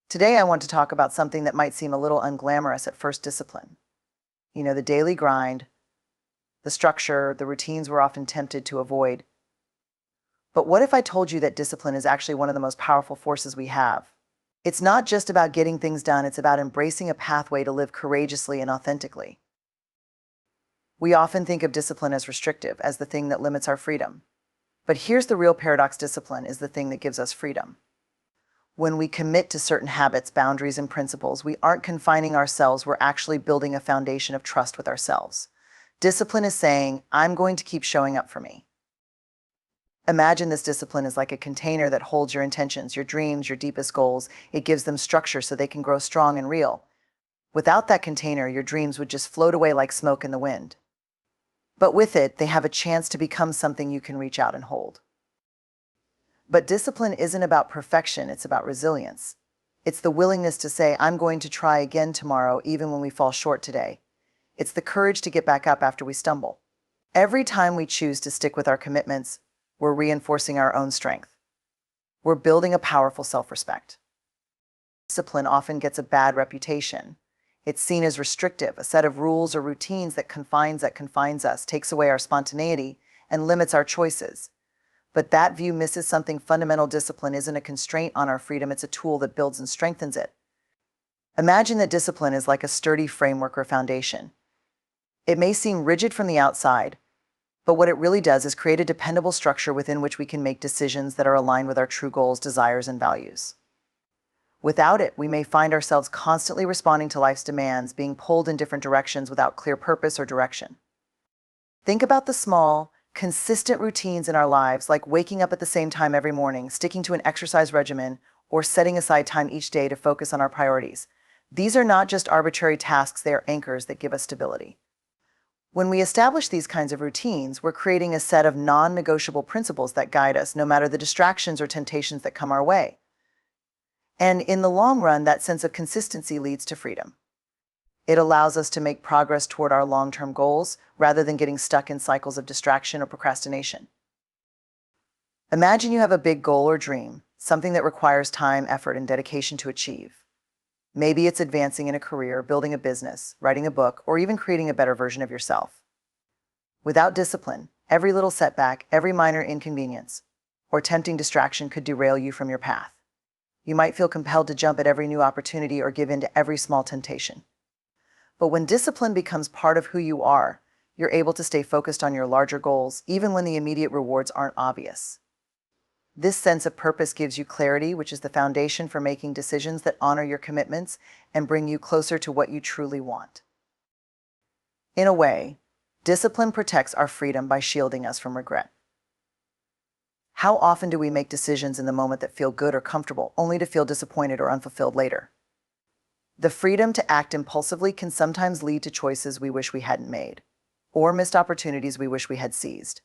Today, I want to talk about something that might seem a little unglamorous at first: discipline. The daily grind, the structure, the routines we're often tempted to avoid. But what if I told you that discipline is actually one of the most powerful forces we have? It's not just about getting things done, it's about embracing a pathway to live courageously and authentically. We often think of discipline as restrictive, as the thing that limits our freedom. But here's the real paradox: discipline is the thing that gives us freedom. When we commit to certain habits, boundaries, and principles, we aren't confining ourselves, we're actually building a foundation of trust with ourselves. Discipline is saying, I'm going to keep showing up for me. Imagine this discipline is like a container that holds your intentions, your dreams, your deepest goals. It gives them structure so they can grow strong and real. Without that container, your dreams would just float away like smoke in the wind. But with it, they have a chance to become something you can reach out and hold. But discipline isn't about perfection, it's about resilience. It's the willingness to say, I'm going to try again tomorrow, even when we fall short today. It's the courage to get back up after we stumble. Every time we choose to stick with our commitments, we're reinforcing our own strength. We're building a powerful self-respect. Discipline often gets a bad reputation. It's seen as restrictive, a set of rules or routines that confines us, takes away our spontaneity, and limits our choices. But that view misses something fundamental. Discipline isn't a constraint on our freedom, it's a tool that builds and strengthens it. Imagine that discipline is like a sturdy framework or foundation. It may seem rigid from the outside, but what it really does is create a dependable structure within which we can make decisions that are aligned with our true goals, desires, and values. Without it, we may find ourselves constantly responding to life's demands, being pulled in different directions without clear purpose or direction. Think about the small, consistent routines in our lives, like waking up at the same time every morning, sticking to an exercise regimen, or setting aside time each day to focus on our priorities. These are not just arbitrary tasks, they are anchors that give us stability. When we establish these kinds of routines, we're creating a set of non-negotiable principles that guide us, no matter the distractions or temptations that come our way. And in the long run, that sense of consistency leads to freedom. It allows us to make progress toward our long-term goals rather than getting stuck in cycles of distraction or procrastination. Imagine you have a big goal or dream, something that requires time, effort, and dedication to achieve. Maybe it's advancing in a career, building a business, writing a book, or even creating a better version of yourself. Without discipline, every little setback, every minor inconvenience, or tempting distraction could derail you from your path. You might feel compelled to jump at every new opportunity or give in to every small temptation. But when discipline becomes part of who you are, you're able to stay focused on your larger goals, even when the immediate rewards aren't obvious. This sense of purpose gives you clarity, which is the foundation for making decisions that honor your commitments and bring you closer to what you truly want. In a way, discipline protects our freedom by shielding us from regret. How often do we make decisions in the moment that feel good or comfortable, only to feel disappointed or unfulfilled later? The freedom to act impulsively can sometimes lead to choices we wish we hadn't made, or missed opportunities we wish we had seized.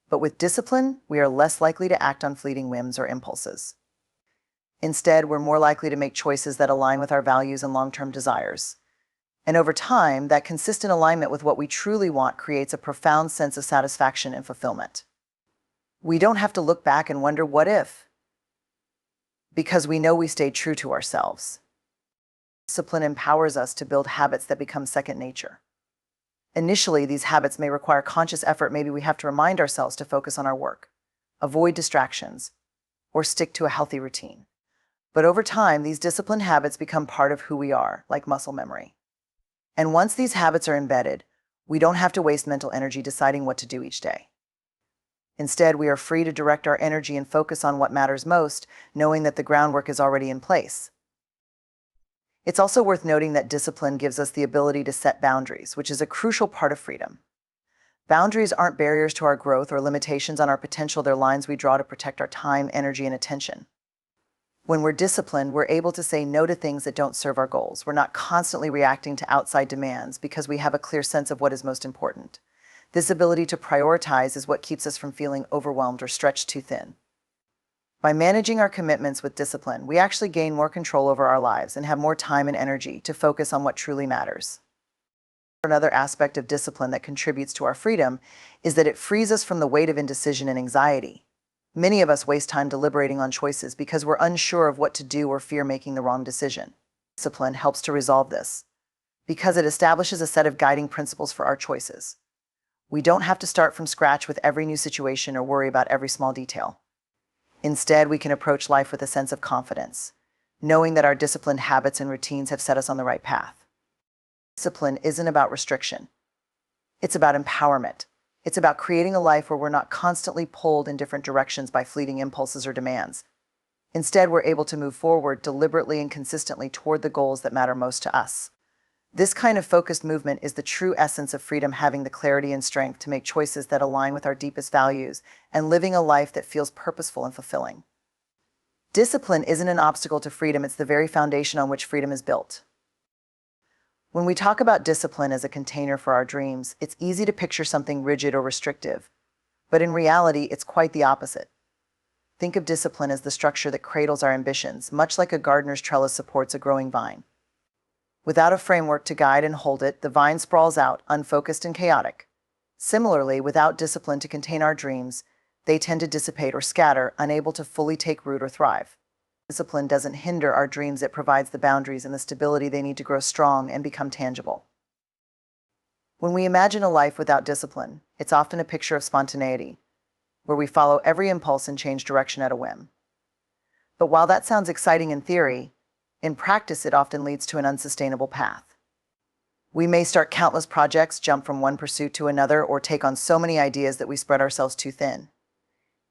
But with discipline, we are less likely to act on fleeting whims or impulses. Instead, we're more likely to make choices that align with our values and long-term desires. And over time, that consistent alignment with what we truly want creates a profound sense of satisfaction and fulfillment. We don't have to look back and wonder, what if? Because we know we stayed true to ourselves. Discipline empowers us to build habits that become second nature. Initially, these habits may require conscious effort. Maybe we have to remind ourselves to focus on our work, avoid distractions, or stick to a healthy routine. But over time, these disciplined habits become part of who we are, like muscle memory. And once these habits are embedded, we don't have to waste mental energy deciding what to do each day. Instead, we are free to direct our energy and focus on what matters most, knowing that the groundwork is already in place. It's also worth noting that discipline gives us the ability to set boundaries, which is a crucial part of freedom. Boundaries aren't barriers to our growth or limitations on our potential, they're lines we draw to protect our time, energy, and attention. When we're disciplined, we're able to say no to things that don't serve our goals. We're not constantly reacting to outside demands because we have a clear sense of what is most important. This ability to prioritize is what keeps us from feeling overwhelmed or stretched too thin. By managing our commitments with discipline, we actually gain more control over our lives and have more time and energy to focus on what truly matters. Another aspect of discipline that contributes to our freedom is that it frees us from the weight of indecision and anxiety. Many of us waste time deliberating on choices because we're unsure of what to do or fear making the wrong decision. Discipline helps to resolve this because it establishes a set of guiding principles for our choices. We don't have to start from scratch with every new situation or worry about every small detail. Instead, we can approach life with a sense of confidence, knowing that our disciplined habits and routines have set us on the right path. Discipline isn't about restriction. It's about empowerment. It's about creating a life where we're not constantly pulled in different directions by fleeting impulses or demands. Instead, we're able to move forward deliberately and consistently toward the goals that matter most to us. This kind of focused movement is the true essence of freedom, having the clarity and strength to make choices that align with our deepest values and living a life that feels purposeful and fulfilling. Discipline isn't an obstacle to freedom, it's the very foundation on which freedom is built. When we talk about discipline as a container for our dreams, it's easy to picture something rigid or restrictive, but in reality, it's quite the opposite. Think of discipline as the structure that cradles our ambitions, much like a gardener's trellis supports a growing vine. Without a framework to guide and hold it, the vine sprawls out, unfocused and chaotic. Similarly, without discipline to contain our dreams, they tend to dissipate or scatter, unable to fully take root or thrive. Discipline doesn't hinder our dreams, it provides the boundaries and the stability they need to grow strong and become tangible. When we imagine a life without discipline, it's often a picture of spontaneity, where we follow every impulse and change direction at a whim. But while that sounds exciting in theory, in practice it often leads to an unsustainable path. We may start countless projects, jump from one pursuit to another, or take on so many ideas that we spread ourselves too thin.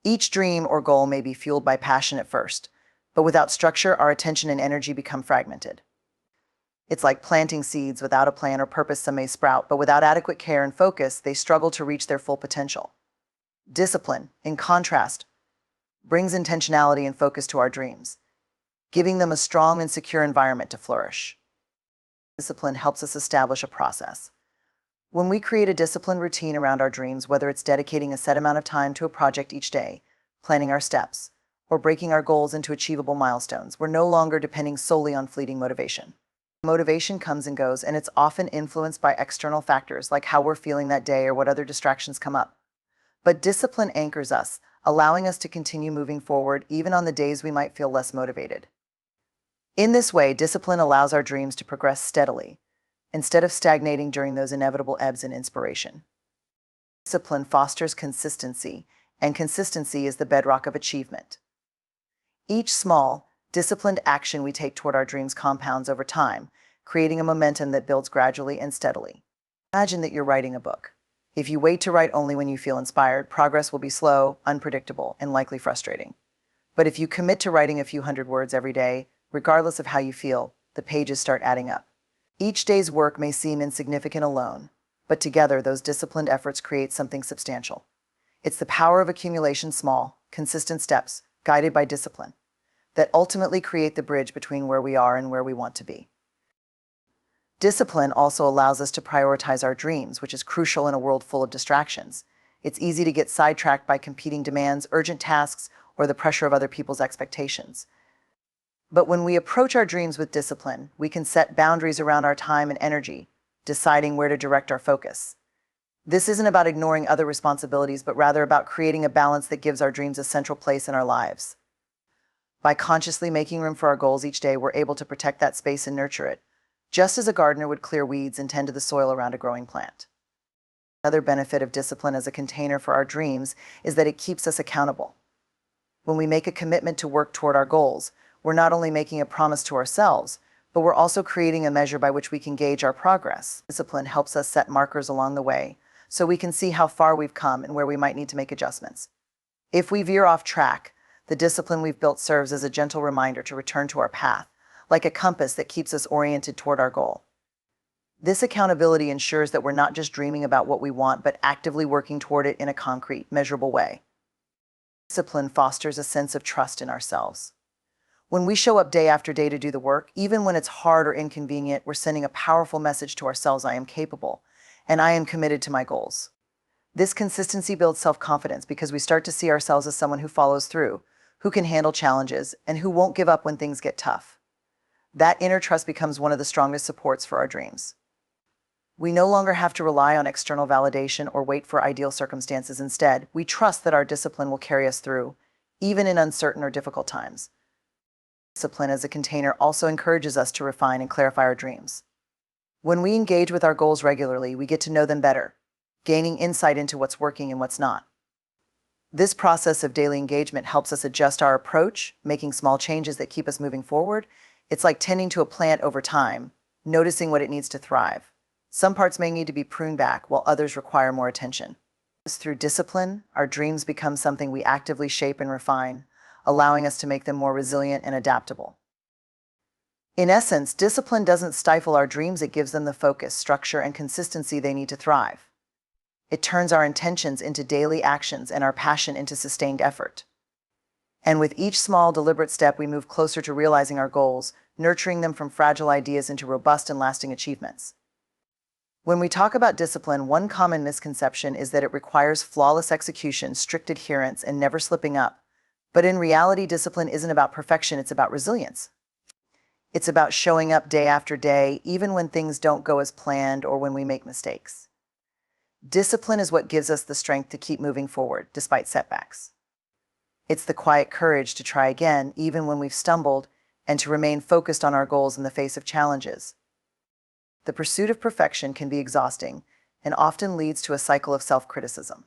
Each dream or goal may be fueled by passion at first, but without structure, our attention and energy become fragmented. It's like planting seeds without a plan or purpose. Some may sprout, but without adequate care and focus, they struggle to reach their full potential. Discipline, in contrast, brings intentionality and focus to our dreams, giving them a strong and secure environment to flourish. Discipline helps us establish a process. When we create a disciplined routine around our dreams, whether it's dedicating a set amount of time to a project each day, planning our steps, or breaking our goals into achievable milestones, we're no longer depending solely on fleeting motivation. Motivation comes and goes, and it's often influenced by external factors like how we're feeling that day or what other distractions come up. But discipline anchors us, allowing us to continue moving forward even on the days we might feel less motivated. In this way, discipline allows our dreams to progress steadily, instead of stagnating during those inevitable ebbs in inspiration. Discipline fosters consistency, and consistency is the bedrock of achievement. Each small, disciplined action we take toward our dreams compounds over time, creating a momentum that builds gradually and steadily. Imagine that you're writing a book. If you wait to write only when you feel inspired, progress will be slow, unpredictable, and likely frustrating. But if you commit to writing a few hundred words every day, regardless of how you feel, the pages start adding up. Each day's work may seem insignificant alone, but together those disciplined efforts create something substantial. It's the power of accumulation, small, consistent steps, guided by discipline, that ultimately create the bridge between where we are and where we want to be. Discipline also allows us to prioritize our dreams, which is crucial in a world full of distractions. It's easy to get sidetracked by competing demands, urgent tasks, or the pressure of other people's expectations. But when we approach our dreams with discipline, we can set boundaries around our time and energy, deciding where to direct our focus. This isn't about ignoring other responsibilities, but rather about creating a balance that gives our dreams a central place in our lives. By consciously making room for our goals each day, we're able to protect that space and nurture it, just as a gardener would clear weeds and tend to the soil around a growing plant. Another benefit of discipline as a container for our dreams is that it keeps us accountable. When we make a commitment to work toward our goals, we're not only making a promise to ourselves, but we're also creating a measure by which we can gauge our progress. Discipline helps us set markers along the way, so we can see how far we've come and where we might need to make adjustments. If we veer off track, the discipline we've built serves as a gentle reminder to return to our path, like a compass that keeps us oriented toward our goal. This accountability ensures that we're not just dreaming about what we want, but actively working toward it in a concrete, measurable way. Discipline fosters a sense of trust in ourselves. When we show up day after day to do the work, even when it's hard or inconvenient, we're sending a powerful message to ourselves: I am capable, and I am committed to my goals. This consistency builds self-confidence because we start to see ourselves as someone who follows through, who can handle challenges, and who won't give up when things get tough. That inner trust becomes one of the strongest supports for our dreams. We no longer have to rely on external validation or wait for ideal circumstances. Instead, we trust that our discipline will carry us through, even in uncertain or difficult times. Discipline as a container also encourages us to refine and clarify our dreams. When we engage with our goals regularly, we get to know them better, gaining insight into what's working and what's not. This process of daily engagement helps us adjust our approach, making small changes that keep us moving forward. It's like tending to a plant over time, noticing what it needs to thrive. Some parts may need to be pruned back, while others require more attention. Through discipline, our dreams become something we actively shape and refine, allowing us to make them more resilient and adaptable. In essence, discipline doesn't stifle our dreams, it gives them the focus, structure, and consistency they need to thrive. It turns our intentions into daily actions and our passion into sustained effort. And with each small, deliberate step, we move closer to realizing our goals, nurturing them from fragile ideas into robust and lasting achievements. When we talk about discipline, one common misconception is that it requires flawless execution, strict adherence, and never slipping up. But in reality, discipline isn't about perfection, it's about resilience. It's about showing up day after day, even when things don't go as planned or when we make mistakes. Discipline is what gives us the strength to keep moving forward, despite setbacks. It's the quiet courage to try again, even when we've stumbled, and to remain focused on our goals in the face of challenges. The pursuit of perfection can be exhausting and often leads to a cycle of self-criticism.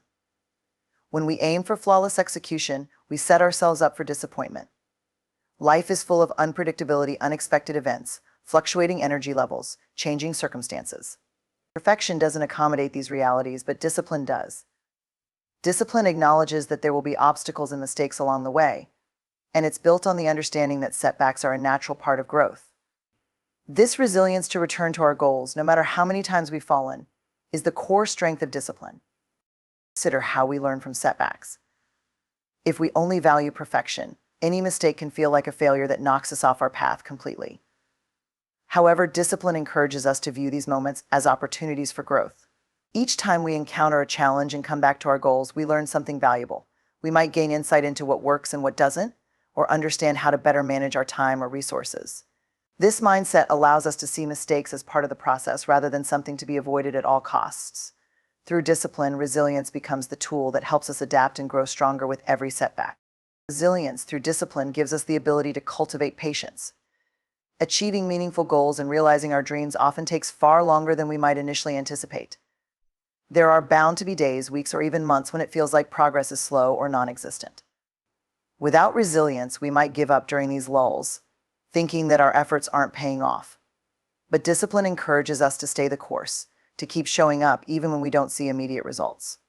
When we aim for flawless execution, we set ourselves up for disappointment. Life is full of unpredictability, unexpected events, fluctuating energy levels, changing circumstances. Perfection doesn't accommodate these realities, but discipline does. Discipline acknowledges that there will be obstacles and mistakes along the way, and it's built on the understanding that setbacks are a natural part of growth. This resilience to return to our goals, no matter how many times we've fallen, is the core strength of discipline. Consider how we learn from setbacks. If we only value perfection, any mistake can feel like a failure that knocks us off our path completely. However, discipline encourages us to view these moments as opportunities for growth. Each time we encounter a challenge and come back to our goals, we learn something valuable. We might gain insight into what works and what doesn't, or understand how to better manage our time or resources. This mindset allows us to see mistakes as part of the process rather than something to be avoided at all costs. Through discipline, resilience becomes the tool that helps us adapt and grow stronger with every setback. Resilience through discipline gives us the ability to cultivate patience. Achieving meaningful goals and realizing our dreams often takes far longer than we might initially anticipate. There are bound to be days, weeks, or even months when it feels like progress is slow or non-existent. Without resilience, we might give up during these lulls, thinking that our efforts aren't paying off. But discipline encourages us to stay the course, to keep showing up even when we don't see immediate results.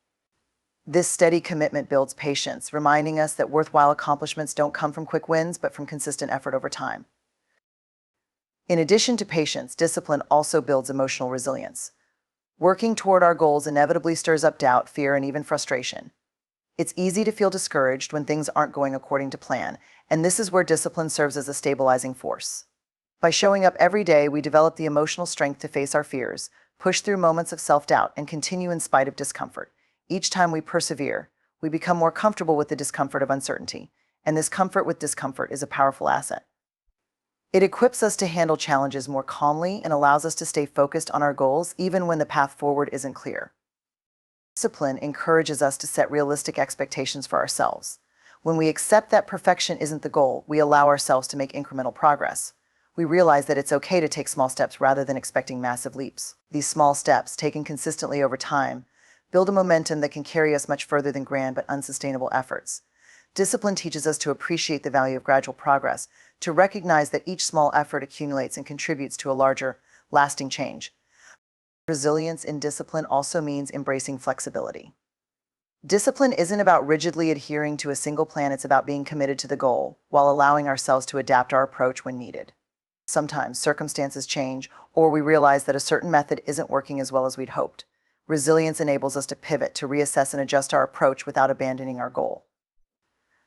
This steady commitment builds patience, reminding us that worthwhile accomplishments don't come from quick wins, but from consistent effort over time. In addition to patience, discipline also builds emotional resilience. Working toward our goals inevitably stirs up doubt, fear, and even frustration. It's easy to feel discouraged when things aren't going according to plan, and this is where discipline serves as a stabilizing force. By showing up every day, we develop the emotional strength to face our fears, push through moments of self-doubt, and continue in spite of discomfort. Each time we persevere, we become more comfortable with the discomfort of uncertainty, and this comfort with discomfort is a powerful asset. It equips us to handle challenges more calmly and allows us to stay focused on our goals even when the path forward isn't clear. Discipline encourages us to set realistic expectations for ourselves. When we accept that perfection isn't the goal, we allow ourselves to make incremental progress. We realize that it's okay to take small steps rather than expecting massive leaps. These small steps, taken consistently over time, build a momentum that can carry us much further than grand but unsustainable efforts. Discipline teaches us to appreciate the value of gradual progress, to recognize that each small effort accumulates and contributes to a larger, lasting change. Resilience in discipline also means embracing flexibility. Discipline isn't about rigidly adhering to a single plan, it's about being committed to the goal, while allowing ourselves to adapt our approach when needed. Sometimes circumstances change, or we realize that a certain method isn't working as well as we'd hoped. Resilience enables us to pivot, to reassess and adjust our approach without abandoning our goal.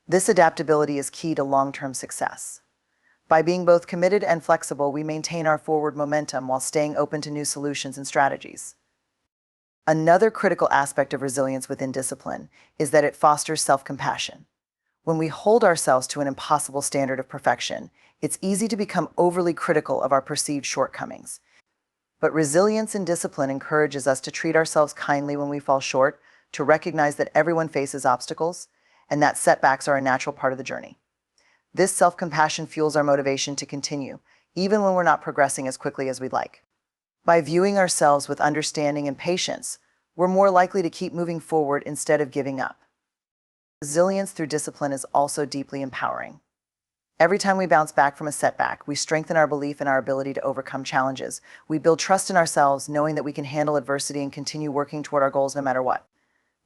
This adaptability is key to long-term success. By being both committed and flexible, we maintain our forward momentum while staying open to new solutions and strategies. Another critical aspect of resilience within discipline is that it fosters self-compassion. When we hold ourselves to an impossible standard of perfection, it's easy to become overly critical of our perceived shortcomings. But resilience and discipline encourages us to treat ourselves kindly when we fall short, to recognize that everyone faces obstacles, and that setbacks are a natural part of the journey. This self-compassion fuels our motivation to continue, even when we're not progressing as quickly as we'd like. By viewing ourselves with understanding and patience, we're more likely to keep moving forward instead of giving up. Resilience through discipline is also deeply empowering. Every time we bounce back from a setback, we strengthen our belief in our ability to overcome challenges. We build trust in ourselves, knowing that we can handle adversity and continue working toward our goals no matter what.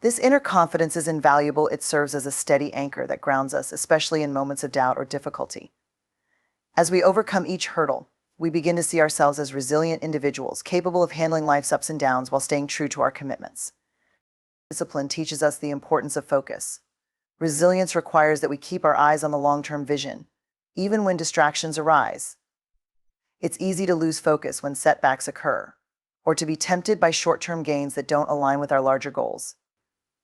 This inner confidence is invaluable. It serves as a steady anchor that grounds us, especially in moments of doubt or difficulty. As we overcome each hurdle, we begin to see ourselves as resilient individuals, capable of handling life's ups and downs while staying true to our commitments. Discipline teaches us the importance of focus. Resilience requires that we keep our eyes on the long-term vision, even when distractions arise. It's easy to lose focus when setbacks occur, or to be tempted by short-term gains that don't align with our larger goals.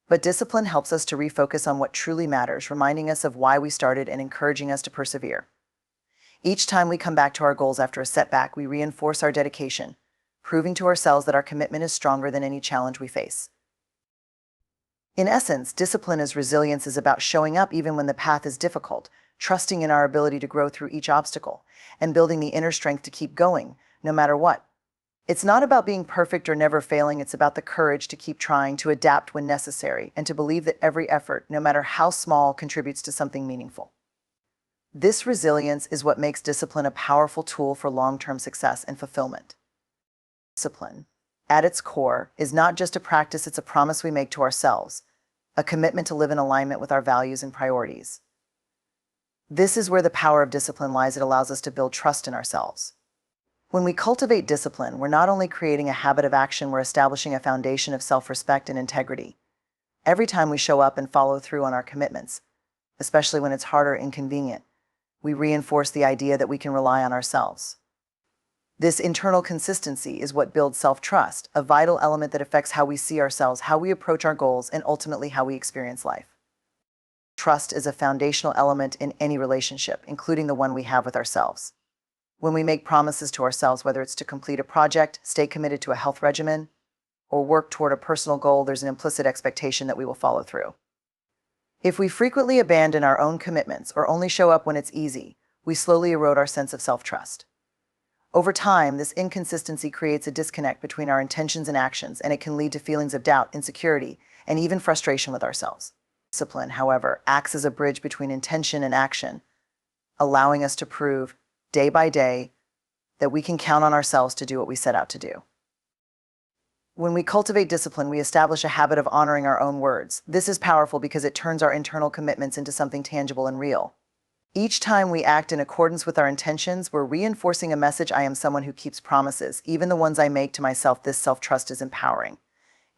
But discipline helps us to refocus on what truly matters, reminding us of why we started and encouraging us to persevere. Each time we come back to our goals after a setback, we reinforce our dedication, proving to ourselves that our commitment is stronger than any challenge we face. In essence, discipline as resilience is about showing up even when the path is difficult, trusting in our ability to grow through each obstacle, and building the inner strength to keep going, no matter what. It's not about being perfect or never failing. It's about the courage to keep trying, to adapt when necessary, and to believe that every effort, no matter how small, contributes to something meaningful. This resilience is what makes discipline a powerful tool for long-term success and fulfillment. Discipline, at its core, is not just a practice, it's a promise we make to ourselves, a commitment to live in alignment with our values and priorities. This is where the power of discipline lies. It allows us to build trust in ourselves. When we cultivate discipline, we're not only creating a habit of action, we're establishing a foundation of self-respect and integrity. Every time we show up and follow through on our commitments, especially when it's hard or inconvenient, we reinforce the idea that we can rely on ourselves. This internal consistency is what builds self-trust, a vital element that affects how we see ourselves, how we approach our goals, and ultimately how we experience life. Trust is a foundational element in any relationship, including the one we have with ourselves. When we make promises to ourselves, whether it's to complete a project, stay committed to a health regimen, or work toward a personal goal, there's an implicit expectation that we will follow through. If we frequently abandon our own commitments or only show up when it's easy, we slowly erode our sense of self-trust. Over time, this inconsistency creates a disconnect between our intentions and actions, and it can lead to feelings of doubt, insecurity, and even frustration with ourselves. Discipline, however, acts as a bridge between intention and action, allowing us to prove, day by day, that we can count on ourselves to do what we set out to do. When we cultivate discipline, we establish a habit of honoring our own words. This is powerful because it turns our internal commitments into something tangible and real. Each time we act in accordance with our intentions, we're reinforcing a message: I am someone who keeps promises, even the ones I make to myself. This self-trust is empowering.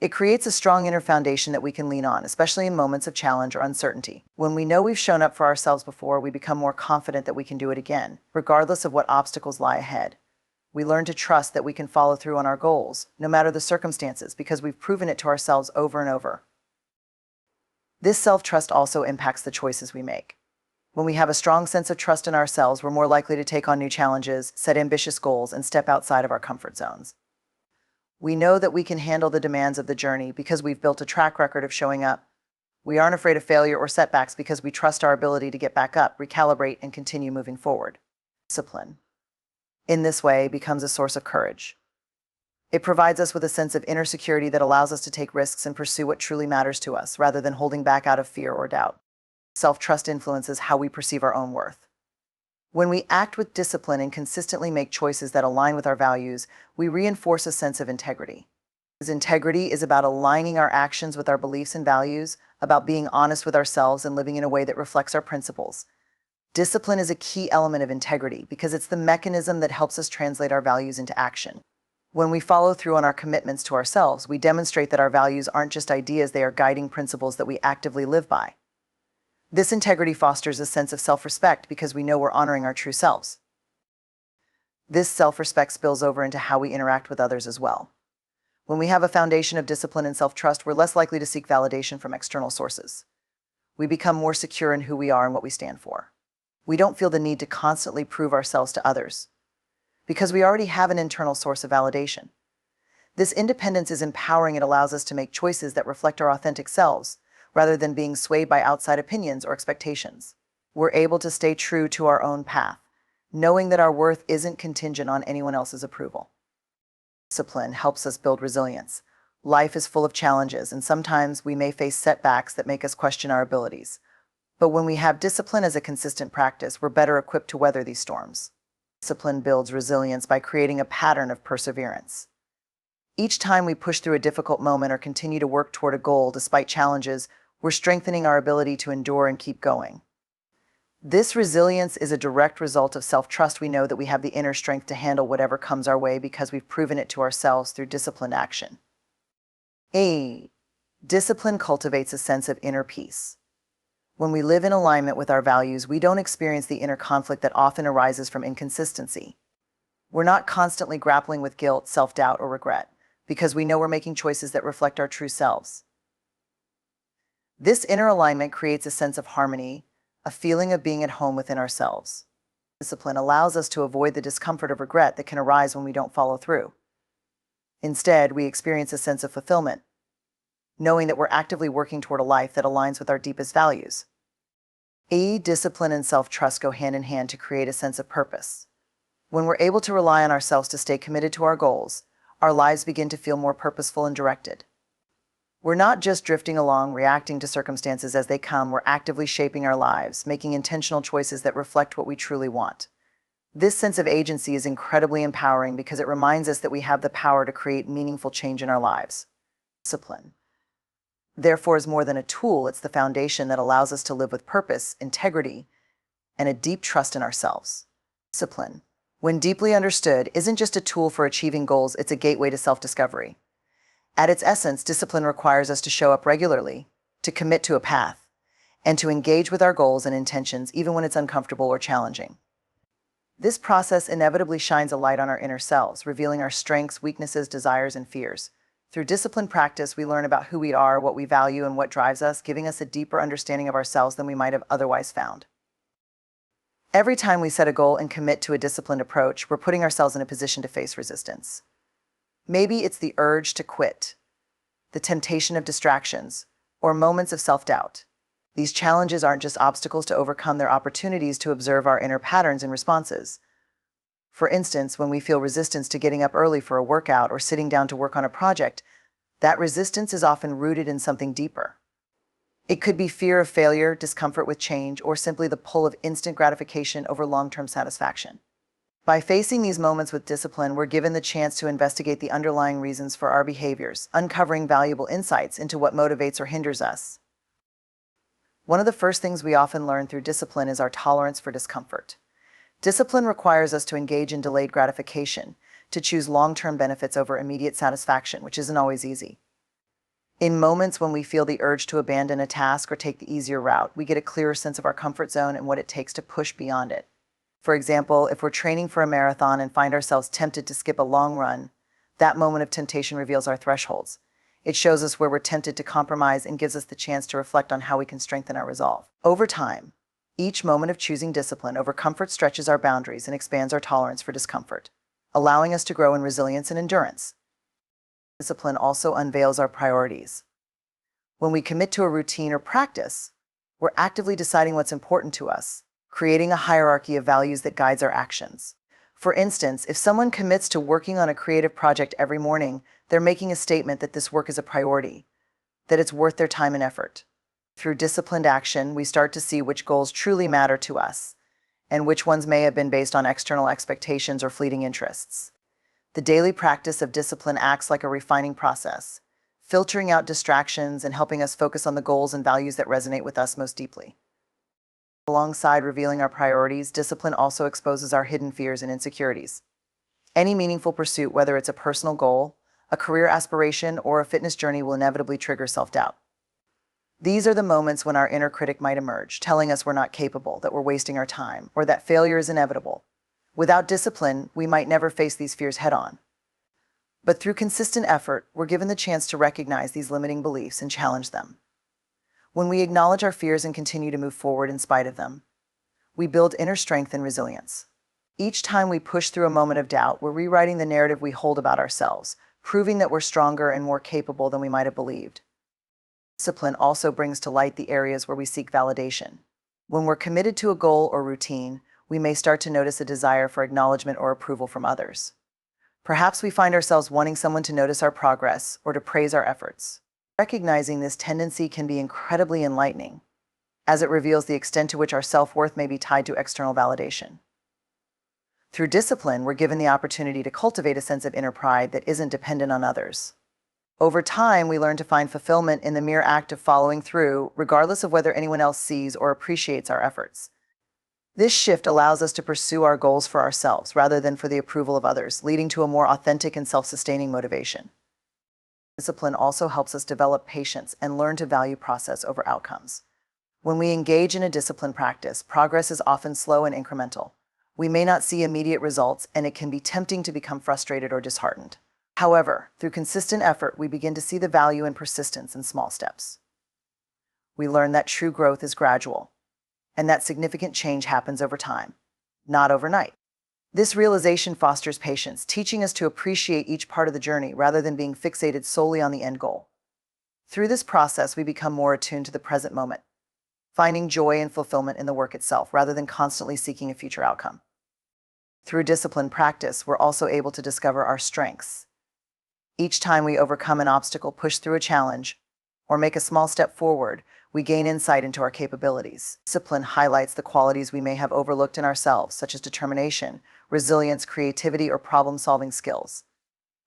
It creates a strong inner foundation that we can lean on, especially in moments of challenge or uncertainty. When we know we've shown up for ourselves before, we become more confident that we can do it again, regardless of what obstacles lie ahead. We learn to trust that we can follow through on our goals, no matter the circumstances, because we've proven it to ourselves over and over. This self-trust also impacts the choices we make. When we have a strong sense of trust in ourselves, we're more likely to take on new challenges, set ambitious goals, and step outside of our comfort zones. We know that we can handle the demands of the journey because we've built a track record of showing up. We aren't afraid of failure or setbacks because we trust our ability to get back up, recalibrate, and continue moving forward. Discipline, in this way, becomes a source of courage. It provides us with a sense of inner security that allows us to take risks and pursue what truly matters to us, rather than holding back out of fear or doubt. Self-trust influences how we perceive our own worth. When we act with discipline and consistently make choices that align with our values, we reinforce a sense of integrity. Integrity is about aligning our actions with our beliefs and values, about being honest with ourselves and living in a way that reflects our principles. Discipline is a key element of integrity because it's the mechanism that helps us translate our values into action. When we follow through on our commitments to ourselves, we demonstrate that our values aren't just ideas, they are guiding principles that we actively live by. This integrity fosters a sense of self-respect because we know we're honoring our true selves. This self-respect spills over into how we interact with others as well. When we have a foundation of discipline and self-trust, we're less likely to seek validation from external sources. We become more secure in who we are and what we stand for. We don't feel the need to constantly prove ourselves to others because we already have an internal source of validation. This independence is empowering. It allows us to make choices that reflect our authentic selves, rather than being swayed by outside opinions or expectations. We're able to stay true to our own path, knowing that our worth isn't contingent on anyone else's approval. Discipline helps us build resilience. Life is full of challenges, and sometimes we may face setbacks that make us question our abilities. But when we have discipline as a consistent practice, we're better equipped to weather these storms. Discipline builds resilience by creating a pattern of perseverance. Each time we push through a difficult moment or continue to work toward a goal despite challenges, we're strengthening our ability to endure and keep going. This resilience is a direct result of self-trust. We know that we have the inner strength to handle whatever comes our way because we've proven it to ourselves through disciplined action. Discipline cultivates a sense of inner peace. When we live in alignment with our values, we don't experience the inner conflict that often arises from inconsistency. We're not constantly grappling with guilt, self-doubt, or regret, because we know we're making choices that reflect our true selves. This inner alignment creates a sense of harmony, a feeling of being at home within ourselves. Discipline allows us to avoid the discomfort of regret that can arise when we don't follow through. Instead, we experience a sense of fulfillment, knowing that we're actively working toward a life that aligns with our deepest values. Discipline and self-trust go hand in hand to create a sense of purpose. When we're able to rely on ourselves to stay committed to our goals, our lives begin to feel more purposeful and directed. We're not just drifting along, reacting to circumstances as they come. We're actively shaping our lives, making intentional choices that reflect what we truly want. This sense of agency is incredibly empowering because it reminds us that we have the power to create meaningful change in our lives. Discipline, therefore, is more than a tool. It's the foundation that allows us to live with purpose, integrity, and a deep trust in ourselves. Discipline, when deeply understood, isn't just a tool for achieving goals, it's a gateway to self-discovery. At its essence, discipline requires us to show up regularly, to commit to a path, and to engage with our goals and intentions even when it's uncomfortable or challenging. This process inevitably shines a light on our inner selves, revealing our strengths, weaknesses, desires, and fears. Through disciplined practice, we learn about who we are, what we value, and what drives us, giving us a deeper understanding of ourselves than we might have otherwise found. Every time we set a goal and commit to a disciplined approach, we're putting ourselves in a position to face resistance. Maybe it's the urge to quit, the temptation of distractions, or moments of self-doubt. These challenges aren't just obstacles to overcome, they're opportunities to observe our inner patterns and responses. For instance, when we feel resistance to getting up early for a workout or sitting down to work on a project, that resistance is often rooted in something deeper. It could be fear of failure, discomfort with change, or simply the pull of instant gratification over long-term satisfaction. By facing these moments with discipline, we're given the chance to investigate the underlying reasons for our behaviors, uncovering valuable insights into what motivates or hinders us. One of the first things we often learn through discipline is our tolerance for discomfort. Discipline requires us to engage in delayed gratification, to choose long-term benefits over immediate satisfaction, which isn't always easy. In moments when we feel the urge to abandon a task or take the easier route, we get a clearer sense of our comfort zone and what it takes to push beyond it. For example, if we're training for a marathon and find ourselves tempted to skip a long run, that moment of temptation reveals our thresholds. It shows us where we're tempted to compromise and gives us the chance to reflect on how we can strengthen our resolve. Over time, each moment of choosing discipline over comfort stretches our boundaries and expands our tolerance for discomfort, allowing us to grow in resilience and endurance. Discipline also unveils our priorities. When we commit to a routine or practice, we're actively deciding what's important to us, creating a hierarchy of values that guides our actions. For instance, if someone commits to working on a creative project every morning, they're making a statement that this work is a priority, that it's worth their time and effort. Through disciplined action, we start to see which goals truly matter to us, and which ones may have been based on external expectations or fleeting interests. The daily practice of discipline acts like a refining process, filtering out distractions and helping us focus on the goals and values that resonate with us most deeply. Alongside revealing our priorities, discipline also exposes our hidden fears and insecurities. Any meaningful pursuit, whether it's a personal goal, a career aspiration, or a fitness journey, will inevitably trigger self-doubt. These are the moments when our inner critic might emerge, telling us we're not capable, that we're wasting our time, or that failure is inevitable. Without discipline, we might never face these fears head-on. But through consistent effort, we're given the chance to recognize these limiting beliefs and challenge them. When we acknowledge our fears and continue to move forward in spite of them, we build inner strength and resilience. Each time we push through a moment of doubt, we're rewriting the narrative we hold about ourselves, proving that we're stronger and more capable than we might have believed. Discipline also brings to light the areas where we seek validation. When we're committed to a goal or routine, we may start to notice a desire for acknowledgement or approval from others. Perhaps we find ourselves wanting someone to notice our progress or to praise our efforts. Recognizing this tendency can be incredibly enlightening, as it reveals the extent to which our self-worth may be tied to external validation. Through discipline, we're given the opportunity to cultivate a sense of inner pride that isn't dependent on others. Over time, we learn to find fulfillment in the mere act of following through, regardless of whether anyone else sees or appreciates our efforts. This shift allows us to pursue our goals for ourselves rather than for the approval of others, leading to a more authentic and self-sustaining motivation. Discipline also helps us develop patience and learn to value process over outcomes. When we engage in a disciplined practice, progress is often slow and incremental. We may not see immediate results, and it can be tempting to become frustrated or disheartened. However, through consistent effort, we begin to see the value and persistence in small steps. We learn that true growth is gradual, and that significant change happens over time, not overnight. This realization fosters patience, teaching us to appreciate each part of the journey rather than being fixated solely on the end goal. Through this process, we become more attuned to the present moment, finding joy and fulfillment in the work itself rather than constantly seeking a future outcome. Through disciplined practice, we're also able to discover our strengths. Each time we overcome an obstacle, push through a challenge, or make a small step forward, we gain insight into our capabilities. Discipline highlights the qualities we may have overlooked in ourselves, such as determination, resilience, creativity, or problem-solving skills.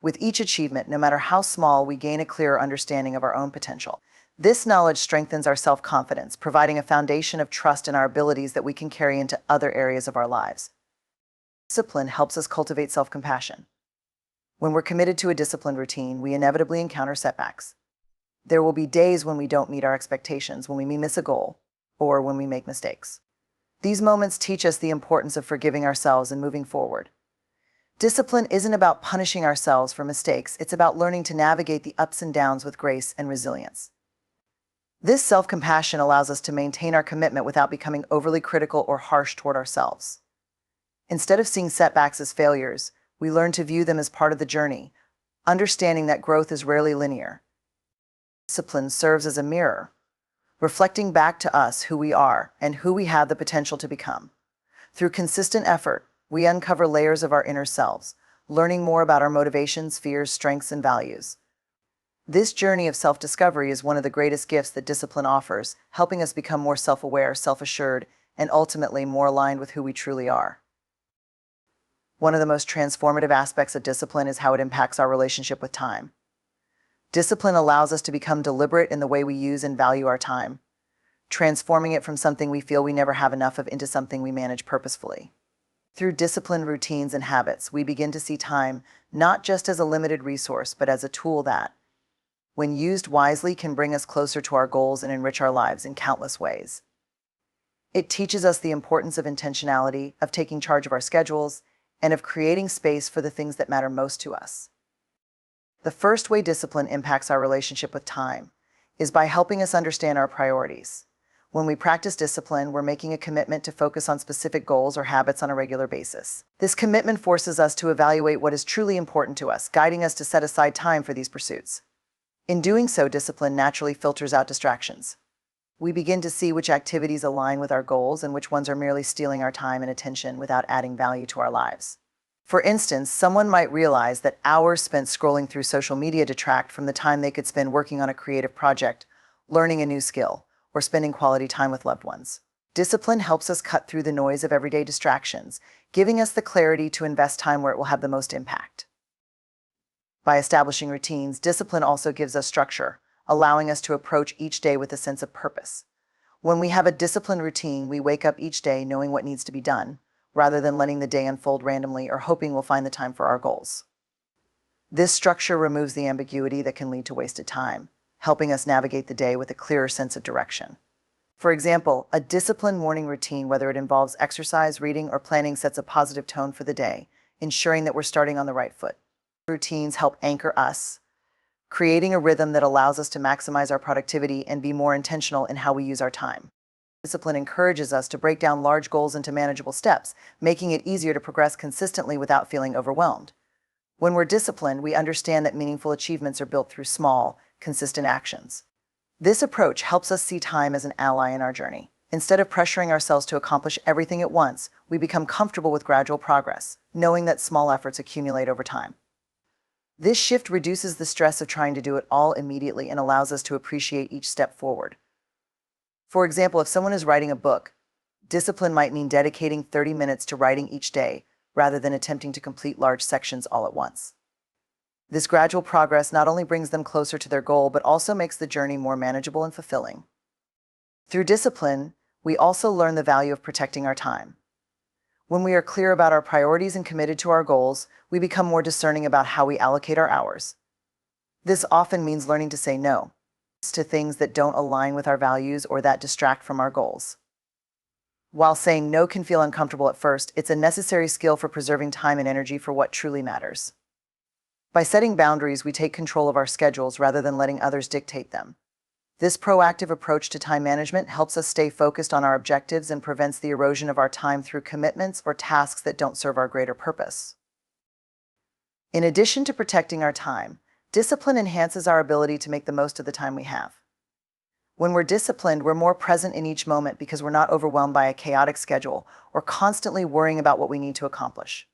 With each achievement, no matter how small, we gain a clearer understanding of our own potential. This knowledge strengthens our self-confidence, providing a foundation of trust in our abilities that we can carry into other areas of our lives. Discipline helps us cultivate self-compassion. When we're committed to a disciplined routine, we inevitably encounter setbacks. There will be days when we don't meet our expectations, when we miss a goal, or when we make mistakes. These moments teach us the importance of forgiving ourselves and moving forward. Discipline isn't about punishing ourselves for mistakes, it's about learning to navigate the ups and downs with grace and resilience. This self-compassion allows us to maintain our commitment without becoming overly critical or harsh toward ourselves. Instead of seeing setbacks as failures, we learn to view them as part of the journey, understanding that growth is rarely linear. Discipline serves as a mirror, reflecting back to us who we are and who we have the potential to become. Through consistent effort, we uncover layers of our inner selves, learning more about our motivations, fears, strengths, and values. This journey of self-discovery is one of the greatest gifts that discipline offers, helping us become more self-aware, self-assured, and ultimately more aligned with who we truly are. One of the most transformative aspects of discipline is how it impacts our relationship with time. Discipline allows us to become deliberate in the way we use and value our time, transforming it from something we feel we never have enough of into something we manage purposefully. Through disciplined routines and habits, we begin to see time not just as a limited resource, but as a tool that, when used wisely, can bring us closer to our goals and enrich our lives in countless ways. It teaches us the importance of intentionality, of taking charge of our schedules, and of creating space for the things that matter most to us. The first way discipline impacts our relationship with time is by helping us understand our priorities. When we practice discipline, we're making a commitment to focus on specific goals or habits on a regular basis. This commitment forces us to evaluate what is truly important to us, guiding us to set aside time for these pursuits. In doing so, discipline naturally filters out distractions. We begin to see which activities align with our goals and which ones are merely stealing our time and attention without adding value to our lives. For instance, someone might realize that hours spent scrolling through social media detract from the time they could spend working on a creative project, learning a new skill, or spending quality time with loved ones. Discipline helps us cut through the noise of everyday distractions, giving us the clarity to invest time where it will have the most impact. By establishing routines, discipline also gives us structure, allowing us to approach each day with a sense of purpose. When we have a disciplined routine, we wake up each day knowing what needs to be done, rather than letting the day unfold randomly or hoping we'll find the time for our goals. This structure removes the ambiguity that can lead to wasted time, helping us navigate the day with a clearer sense of direction. For example, a disciplined morning routine, whether it involves exercise, reading, or planning, sets a positive tone for the day, ensuring that we're starting on the right foot. Routines help anchor us, creating a rhythm that allows us to maximize our productivity and be more intentional in how we use our time. Discipline encourages us to break down large goals into manageable steps, making it easier to progress consistently without feeling overwhelmed. When we're disciplined, we understand that meaningful achievements are built through small, consistent actions. This approach helps us see time as an ally in our journey. Instead of pressuring ourselves to accomplish everything at once, we become comfortable with gradual progress, knowing that small efforts accumulate over time. This shift reduces the stress of trying to do it all immediately and allows us to appreciate each step forward. For example, if someone is writing a book, discipline might mean dedicating 30 minutes to writing each day, rather than attempting to complete large sections all at once. This gradual progress not only brings them closer to their goal, but also makes the journey more manageable and fulfilling. Through discipline, we also learn the value of protecting our time. When we are clear about our priorities and committed to our goals, we become more discerning about how we allocate our hours. This often means learning to say no to things that don't align with our values or that distract from our goals. While saying no can feel uncomfortable at first, it's a necessary skill for preserving time and energy for what truly matters. By setting boundaries, we take control of our schedules rather than letting others dictate them. This proactive approach to time management helps us stay focused on our objectives and prevents the erosion of our time through commitments or tasks that don't serve our greater purpose. In addition to protecting our time, discipline enhances our ability to make the most of the time we have. When we're disciplined, we're more present in each moment because we're not overwhelmed by a chaotic schedule or constantly worrying about what we need to accomplish.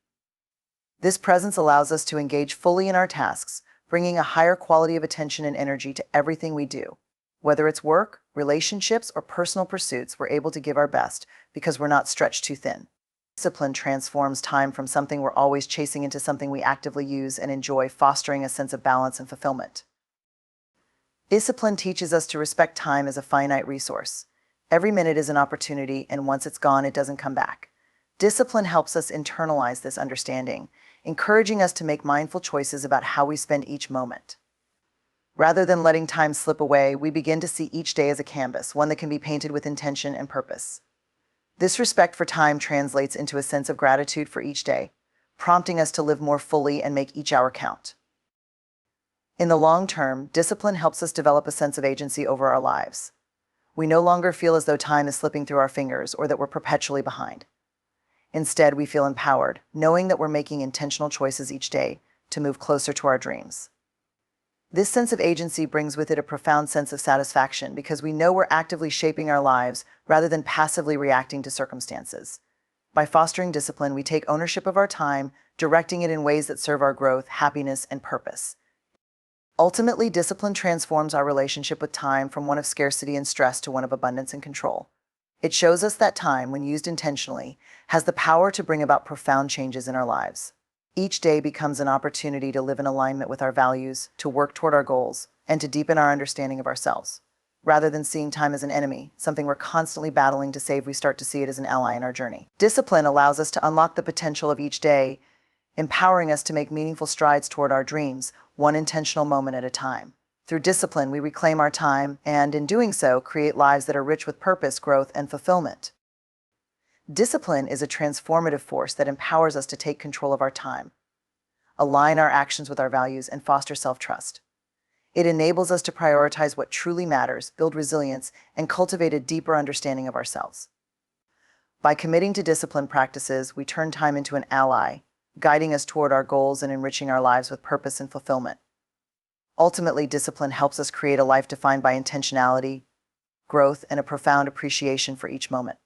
This presence allows us to engage fully in our tasks, bringing a higher quality of attention and energy to everything we do. Whether it's work, relationships, or personal pursuits, we're able to give our best because we're not stretched too thin. Discipline transforms time from something we're always chasing into something we actively use and enjoy, fostering a sense of balance and fulfillment. Discipline teaches us to respect time as a finite resource. Every minute is an opportunity, and once it's gone, it doesn't come back. Discipline helps us internalize this understanding, encouraging us to make mindful choices about how we spend each moment. Rather than letting time slip away, we begin to see each day as a canvas, one that can be painted with intention and purpose. This respect for time translates into a sense of gratitude for each day, prompting us to live more fully and make each hour count. In the long term, discipline helps us develop a sense of agency over our lives. We no longer feel as though time is slipping through our fingers or that we're perpetually behind. Instead, we feel empowered, knowing that we're making intentional choices each day to move closer to our dreams. This sense of agency brings with it a profound sense of satisfaction because we know we're actively shaping our lives rather than passively reacting to circumstances. By fostering discipline, we take ownership of our time, directing it in ways that serve our growth, happiness, and purpose. Ultimately, discipline transforms our relationship with time from one of scarcity and stress to one of abundance and control. It shows us that time, when used intentionally, has the power to bring about profound changes in our lives. Each day becomes an opportunity to live in alignment with our values, to work toward our goals, and to deepen our understanding of ourselves. Rather than seeing time as an enemy, something we're constantly battling to save, we start to see it as an ally in our journey. Discipline allows us to unlock the potential of each day, empowering us to make meaningful strides toward our dreams, one intentional moment at a time. Through discipline, we reclaim our time and, in doing so, create lives that are rich with purpose, growth, and fulfillment. Discipline is a transformative force that empowers us to take control of our time, align our actions with our values, and foster self-trust. It enables us to prioritize what truly matters, build resilience, and cultivate a deeper understanding of ourselves. By committing to disciplined practices, we turn time into an ally, guiding us toward our goals and enriching our lives with purpose and fulfillment. Ultimately, discipline helps us create a life defined by intentionality, growth, and a profound appreciation for each moment.